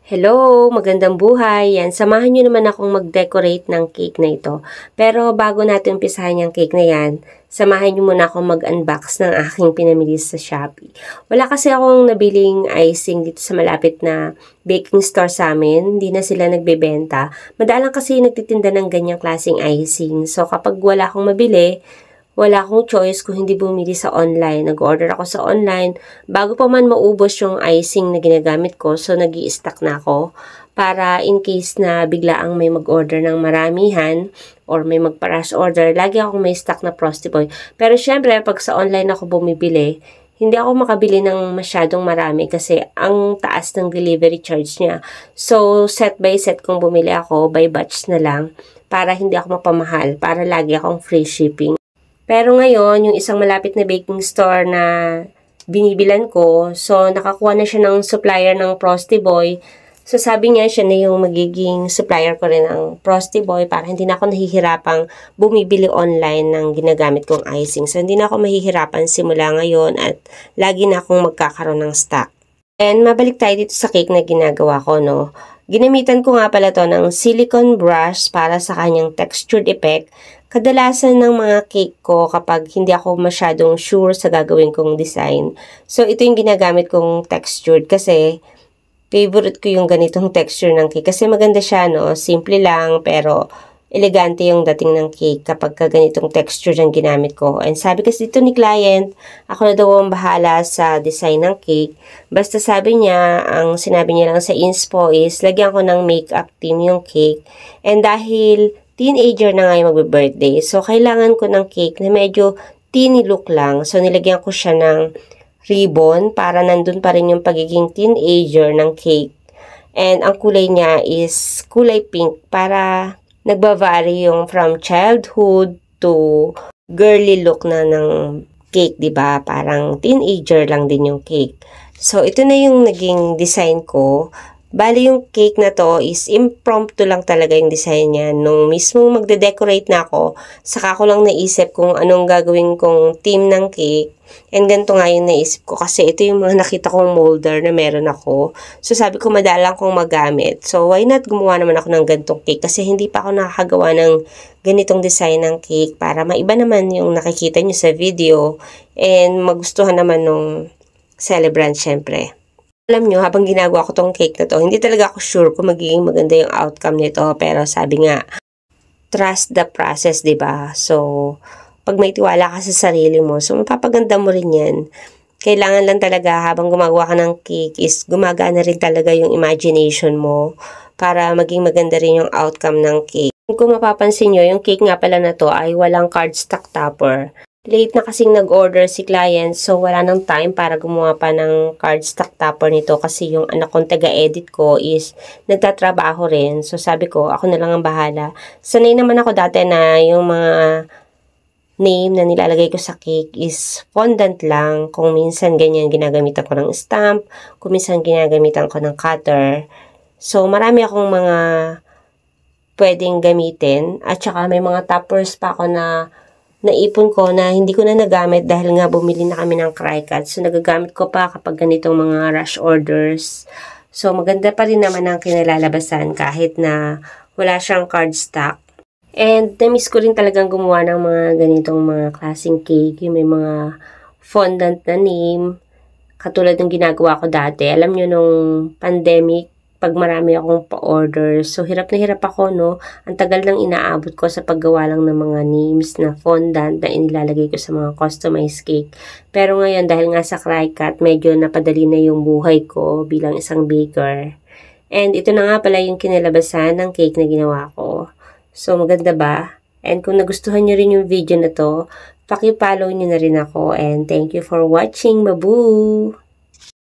Hello! Magandang buhay! Yan, samahan nyo naman akong mag-decorate ng cake na ito. Pero bago natin umpisahan yung cake na yan, samahan nyo muna akong mag-unbox ng aking pinamili sa Shopee. Wala kasi akong nabiling icing dito sa malapit na baking store sa amin. Hindi na sila nagbebenta. Madalang kasi nagtitinda ng ganyang klaseng icing. So kapag wala akong mabili, wala akong choice kung hindi bumili sa online. Nag-order ako sa online. Bago pa man maubos yung icing na ginagamit ko, so nag-i-stack na ako para in case na biglaang may mag-order ng maramihan or may magpa-rush order, lagi akong may stock na Frosty Boy. Pero syempre, pag sa online ako bumibili, hindi ako makabili ng masyadong marami kasi ang taas ng delivery charge niya. So, set by set kung bumili ako, by batch na lang para hindi ako mapamahal, para lagi akong free shipping. Pero ngayon, yung isang malapit na baking store na binibilan ko, so nakakuha na siya ng supplier ng Frosty Boy. So sabi niya, siya na yung magiging supplier ko rin ng Frosty Boy para hindi na ako nahihirapang bumibili online ng ginagamit kong icing. So hindi na ako mahihirapan simula ngayon at lagi na akong magkakaroon ng stock. And mabalik tayo dito sa cake na ginagawa ko, no? Ginamitan ko nga pala to ng silicone brush para sa kanyang textured effect. Kadalasan ng mga cake ko kapag hindi ako masyadong sure sa gagawin kong design. So, ito yung ginagamit kong textured kasi favorite ko yung ganitong texture ng cake. Kasi maganda siya, no? Simple lang pero elegante yung dating ng cake kapag ganitong texture yung ginamit ko. And sabi kasi dito ni client, ako na daw ang bahala sa design ng cake. Basta sabi niya, ang sinabi niya lang sa inspo is, lagyan ko ng makeup theme yung cake. And dahil teenager na nga yung magbe-birthday, so kailangan ko ng cake na medyo teeny look lang. So nilagyan ko siya ng ribbon para nandun pa rin yung pagiging teenager ng cake. And ang kulay niya is kulay pink para nagba-vary yung from childhood to girly look na ng cake, 'di ba? Parang teenager lang din yung cake. So ito na yung naging design ko. Bali yung cake na to is impromptu lang talaga yung design niya. Nung mismo magde-decorate na ako, saka ko lang naisip kung anong gagawin kong theme ng cake. And ganito nga yung naisip ko kasi ito yung mga nakita kong molder na meron ako. So sabi ko madalang kong magamit. So why not gumawa naman ako ng ganitong cake kasi hindi pa ako nakakagawa ng ganitong design ng cake para maiba naman yung nakikita nyo sa video and magustuhan naman nung celebrant syempre. Alam nyo, habang ginagawa ko tong cake na to, hindi talaga ako sure kung magiging maganda yung outcome nito. Pero sabi nga, trust the process, 'di ba? So, pag may tiwala ka sa sarili mo, so mapapaganda mo rin yan. Kailangan lang talaga habang gumagawa ka ng cake is gumagana rin talaga yung imagination mo para maging maganda rin yung outcome ng cake. Kung mapapansin nyo, yung cake nga pala na to ay walang cardstock topper. Late na kasing nag-order si client, so wala nang time para gumawa pa ng cardstock topper nito kasi yung anak kong taga-edit ko is nagtatrabaho rin. So sabi ko, ako na lang ang bahala. Sanay naman ako dati na yung mga name na nilalagay ko sa cake is fondant lang. Kung minsan ganyan ginagamitan ko ng stamp, kung minsan ginagamitan ko ng cutter. So marami akong mga pwedeng gamitin at saka may mga toppers pa ako na naipon ko na hindi ko na nagamit dahil nga bumili na kami ng Cricut. So, nagagamit ko pa kapag ganitong mga rush orders. So, maganda pa rin naman ang kinalalabasan kahit na wala siyang cardstock. And, na-miss ko rin talagang gumawa ng mga ganitong mga klaseng cake. Yung may mga fondant na name. Katulad ng ginagawa ko dati. Alam nyo, nung pandemic, pag marami akong pa-order. So, hirap na hirap ako, no? Ang tagal nang inaabot ko sa paggawa lang ng mga names na fondant na inilalagay ko sa mga customized cake. Pero ngayon, dahil nga sa Cricut, medyo napadali na yung buhay ko bilang isang baker. And ito na nga pala yung kinalabasan ng cake na ginawa ko. So, maganda ba? And kung nagustuhan nyo rin yung video na to, paki-follow nyo na rin ako. And thank you for watching. Babu!